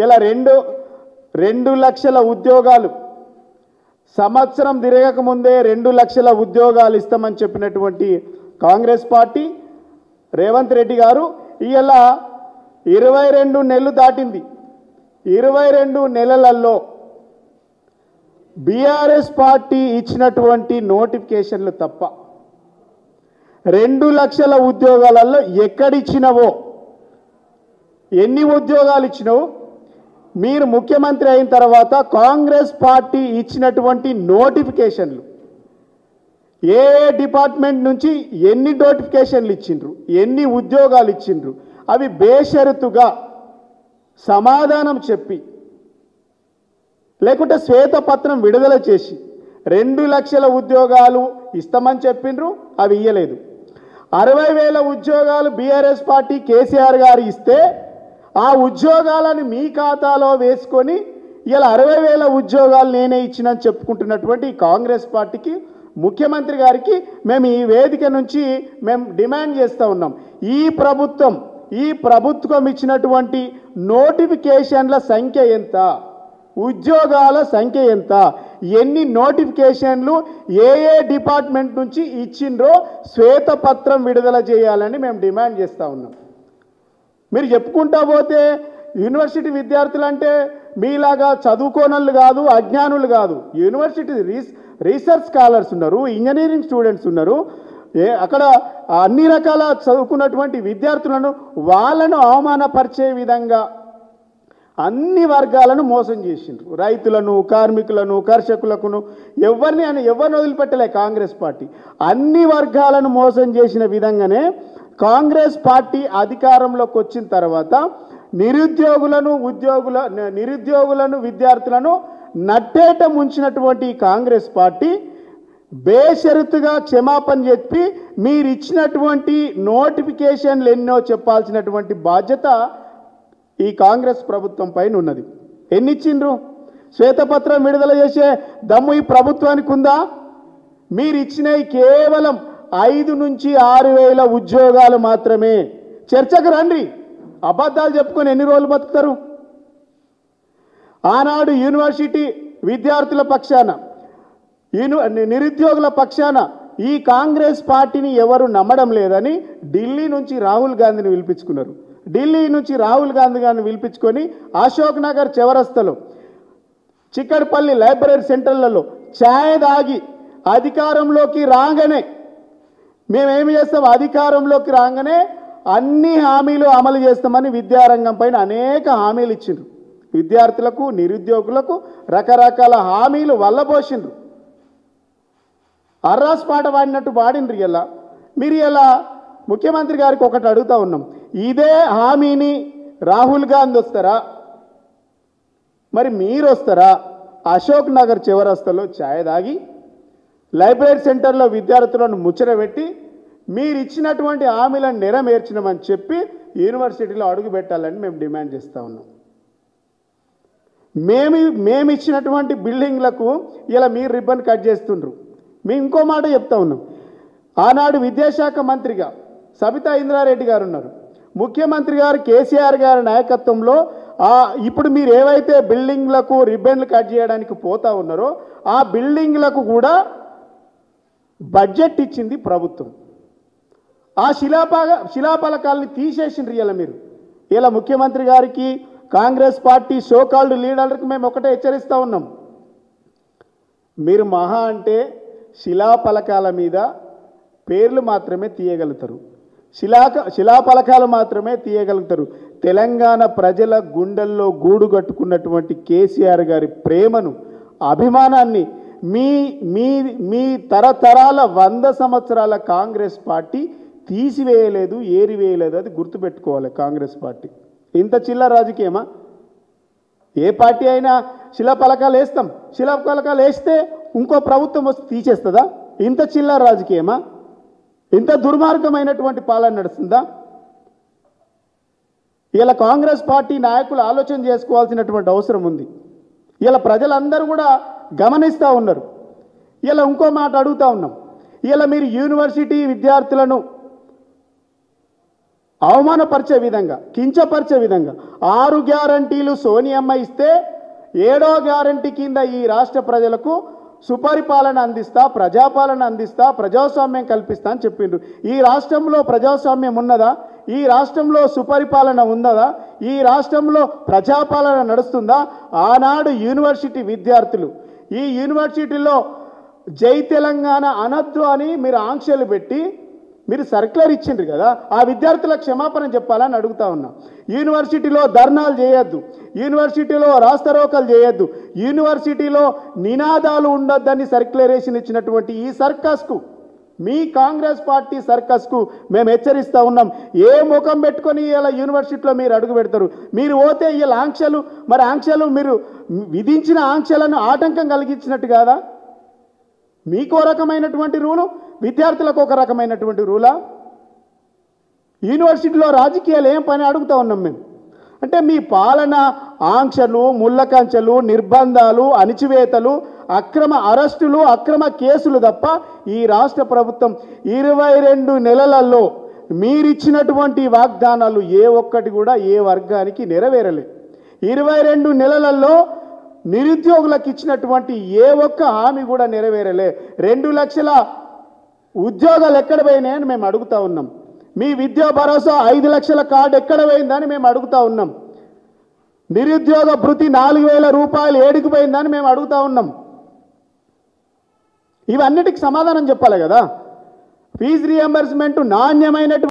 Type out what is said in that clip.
ఇలా 2 లక్షల ఉద్యోగాలు సంవత్సరం తిరగక ముందే 2 లక్షల ఉద్యోగాలు ఇస్తామని చెప్పినటువంటి కాంగ్రెస్ పార్టీ రేవంత్ రెడ్డి గారు ఇలా 22 నెలలు దాటింది. 22 నెలలలో బీఆర్ఎస్ పార్టీ ఇచ్చినటువంటి నోటిఫికేషన్లు తప్ప 2 లక్షల ఉద్యోగాలలో ఎక్కడిచ్చినవో, ఎన్ని ఉద్యోగాలు ఇచ్చినవో, మీరు ముఖ్యమంత్రి అయిన తర్వాత కాంగ్రెస్ పార్టీ ఇచ్చినటువంటి నోటిఫికేషన్లు ఏ డిపార్ట్మెంట్ నుంచి ఎన్ని నోటిఫికేషన్లు ఇచ్చిండ్రు, ఎన్ని ఉద్యోగాలు ఇచ్చిండ్రు, అవి బేషరతుగా సమాధానం చెప్పి లేకుంటే శ్వేతపత్రం విడుదల చేసి 2 లక్షల ఉద్యోగాలు ఇస్తామని చెప్పిండ్రు, అవి ఇయ్యలేదు. 60,000 ఉద్యోగాలు బీఆర్ఎస్ పార్టీ కేసీఆర్ గారు ఇస్తే ఆ ఉద్యోగాలను మీ ఖాతాలో వేసుకొని ఇలా 60,000 ఉద్యోగాలు నేనే ఇచ్చినని చెప్పుకుంటున్నటువంటి కాంగ్రెస్ పార్టీకి, ముఖ్యమంత్రి గారికి మేము ఈ వేదిక నుంచి మేము డిమాండ్ చేస్తూ ఉన్నాం. ఈ ప్రభుత్వం ఇచ్చినటువంటి నోటిఫికేషన్ల సంఖ్య ఎంత, ఉద్యోగాల సంఖ్య ఎంత, ఎన్ని నోటిఫికేషన్లు ఏ డిపార్ట్మెంట్ నుంచి ఇచ్చిండ్రో శ్వేతపత్రం విడుదల చేయాలని మేము డిమాండ్ చేస్తూ ఉన్నాం. మీరు చెప్పుకుంటా పోతే యూనివర్సిటీ విద్యార్థులు అంటే మీలాగా చదువుకోనళ్ళు కాదు, అజ్ఞానులు కాదు. యూనివర్సిటీ రీసెర్చ్ స్కాలర్స్ ఉన్నారు, ఇంజనీరింగ్ స్టూడెంట్స్ ఉన్నారు, అక్కడ అన్ని రకాల చదువుకున్నటువంటి విద్యార్థులను వాళ్ళను అవమానపరిచే విధంగా అన్ని వర్గాలను మోసం చేసిండ్రు. రైతులను, కార్మికులను, కర్షకులను ఎవరిని వదిలిపెట్టలే కాంగ్రెస్ పార్టీ. అన్ని వర్గాలను మోసం చేసిన విధంగానే కాంగ్రెస్ పార్టీ అధికారంలోకి వచ్చిన తర్వాత నిరుద్యోగులను విద్యార్థులను నట్టేట ముంచినటువంటి కాంగ్రెస్ పార్టీ బేషరతుగా క్షమాపణ చెప్పి మీరు ఇచ్చినటువంటి నోటిఫికేషన్లు ఎన్నో చెప్పాల్సినటువంటి బాధ్యత ఈ కాంగ్రెస్ ప్రభుత్వం పైన ఉన్నది. ఎన్ని ఇచ్చిండ్రు? శ్వేతపత్రం విడుదల చేసే దమ్ము ఈ ప్రభుత్వానికి ఉందా? మీరు ఇచ్చినవి కేవలం 5 నుంచి 6,000 ఉద్యోగాలు మాత్రమే. చర్చకు రండి. అబద్ధాలు చెప్పుకొని ఎన్ని రోజులు బతుకుతారు? ఆనాడు యూనివర్సిటీ విద్యార్థుల పక్షాన, నిరుద్యోగుల పక్షాన ఈ కాంగ్రెస్ పార్టీని ఎవరు నమ్మడం లేదని ఢిల్లీ నుంచి రాహుల్ గాంధీని పిలిపించుకున్నారు. ఢిల్లీ నుంచి రాహుల్ గాంధీ గారిని పిలిపించుకొని అశోక్ నగర్ చౌరస్తాలో, చిక్కడపల్లి లైబ్రరీ సెంటర్లలో ఛాయ్ దాగి అధికారంలోకి రాగానే మేమేమి చేస్తాం, అధికారంలోకి రాగానే అన్ని హామీలు అమలు చేస్తామని విద్యారంగం పైన అనేక హామీలు ఇచ్చిండ్రు. విద్యార్థులకు, నిరుద్యోగులకు రకరకాల హామీలు వల్లబోసిండ్రు. అర్రాస్ పాట పాడినట్టు పాడిండ్రు. ఇలా మీరు ఇలా ముఖ్యమంత్రి గారికి ఒకటి అడుగుతా ఉన్నాం, ఇదే హామీని రాహుల్ గాంధీ వస్తారా, మరి మీరు వస్తారా? అశోక్ నగర్ చివరస్తలో ఛాయ్ దాగి లైబ్రరీ సెంటర్లో విద్యార్థులను ముచ్చటబెట్టి మీరు ఇచ్చినటువంటి హామీలను నెరవేర్చినామని చెప్పి యూనివర్సిటీలో అడుగు పెట్టాలని మేము డిమాండ్ చేస్తూ ఉన్నాం. మేము ఇచ్చినటువంటి బిల్డింగ్లకు ఇలా మీరు రిబ్బన్ కట్ చేస్తుండ్రు. మేము ఇంకో మాట చెప్తా ఉన్నాం, ఆనాడు విద్యాశాఖ మంత్రిగా సబితా ఇంద్రారెడ్డి గారు ఉన్నారు. ముఖ్యమంత్రి గారు కేసీఆర్ గారి నాయకత్వంలో ఇప్పుడు మీరు ఏవైతే బిల్డింగ్లకు రిబ్బన్లు కట్ చేయడానికి పోతా ఉన్నారో ఆ బిల్డింగ్లకు కూడా బడ్జెట్ ఇచ్చింది ప్రభుత్వం. ఆ శిలాఫలకాలని తీసేసిండ్రు. ఇలా మీరు ఇలా ముఖ్యమంత్రి గారికి, కాంగ్రెస్ పార్టీ సోకాల్డ్ లీడర్లకు మేము ఒకటే హెచ్చరిస్తూ ఉన్నాం, మీరు మహా అంటే శిలాఫలకాల మీద పేర్లు మాత్రమే తీయగలుగుతారు, శిలాఫలకాలు మాత్రమే తీయగలుగుతారు. తెలంగాణ ప్రజల గుండెల్లో గూడు కట్టుకున్నటువంటి కేసీఆర్ గారి ప్రేమను, అభిమానాన్ని మీ తరతరాల 100 సంవత్సరాల కాంగ్రెస్ పార్టీ తీసివేయలేదు, ఏరివేయలేదు. అది గుర్తుపెట్టుకోవాలి. కాంగ్రెస్ పార్టీ ఇంత చిల్లర రాజకీయమా? ఏ పార్టీ అయినా శిలాఫలకాలు వేస్తాం, శిలాఫలకాలు వేస్తే ఇంకో ప్రభుత్వం వస్తే తీసేస్తుందా? ఇంత చిల్లర రాజకీయమా? ఇంత దుర్మార్గమైనటువంటి పాలన నడుస్తుందా? ఇలా కాంగ్రెస్ పార్టీ నాయకులు ఆలోచన చేసుకోవాల్సినటువంటి అవసరం ఉంది. ఇలా ప్రజలందరూ కూడా గమనిస్తూ ఉన్నారు. ఇలా ఇంకో మాట అడుగుతూ ఉన్నాం, ఇలా మీరు యూనివర్సిటీ విద్యార్థులను అవమానపరిచే విధంగా, కించపరిచే విధంగా 6 గ్యారంటీలు సోనియమ్మ ఇస్తే 7వ గ్యారంటీ కింద ఈ రాష్ట్ర ప్రజలకు సుపరిపాలన అందిస్తా, ప్రజాపాలన అందిస్తా, ప్రజాస్వామ్యం కల్పిస్తా అని చెప్పిండ్రు. ఈ రాష్ట్రంలో ప్రజాస్వామ్యం ఉన్నదా? ఈ రాష్ట్రంలో సుపరిపాలన ఉన్నదా? ఈ రాష్ట్రంలో ప్రజాపాలన నడుస్తుందా? ఆనాడు యూనివర్సిటీ విద్యార్థులు ఈ యూనివర్సిటీలో జై తెలంగాణ అనొద్దు అని మీరు ఆంక్షలు పెట్టి మీరు సర్క్యులర్ ఇచ్చిండ్రు కదా, ఆ విద్యార్థులకు క్షమాపణ చెప్పాలని అడుగుతా ఉన్నా. యూనివర్సిటీలో ధర్నాలు చేయొద్దు, యూనివర్సిటీలో రాస్తారోకలు చేయొద్దు, యూనివర్సిటీలో నినాదాలు ఉండొద్దని సర్క్యులరేషన్ ఇచ్చినటువంటి ఈ సర్కస్కు, మీ కాంగ్రెస్ పార్టీ సర్కస్కు మేము హెచ్చరిస్తూ ఉన్నాం. ఏ ముఖం పెట్టుకొని ఇలా యూనివర్సిటీలో మీరు అడుగు పెడతారు? మీరు పోతే ఇలా ఆంక్షలు, మరి ఆంక్షలు మీరు విధించిన ఆంక్షలను ఆటంకం కలిగించినట్టు కాదా? మీకో రకమైనటువంటి రూలు, విద్యార్థులకు ఒక రకమైనటువంటి రూలా? యూనివర్సిటీలో రాజకీయాలు ఏం పని అడుగుతూ ఉన్నాం మేము. అంటే మీ పాలన ఆంక్షలు, ముళ్ళకంచెలు, నిర్బంధాలు, అణిచివేతలు, అక్రమ అరెస్టులు, అక్రమ కేసులు తప్ప ఈ రాష్ట్ర ప్రభుత్వం 22 నెలలలో మీరిచ్చినటువంటి వాగ్దానాలు ఏ ఒక్కటి కూడా ఏ వర్గానికి నెరవేరలే. 22 నెలలలో నిరుద్యోగులకు ఇచ్చినటువంటి ఏ ఒక్క హామీ కూడా నెరవేరలే. 2 లక్షల ఉద్యోగాలు ఎక్కడ పోయినాయని మేము అడుగుతా ఉన్నాం. మీ విద్యా భరోసా 5 లక్షల కార్డు ఎక్కడ పోయిందని మేము అడుగుతా ఉన్నాం. నిరుద్యోగ భృతి 4,000 రూపాయలు ఏడికి పోయిందని మేము అడుగుతా ఉన్నాం. ఇవన్నిటికి సమాధానం చెప్పాలి కదా. ఫీజు రీఎంబర్స్మెంట్ నాణ్యమైనటువంటి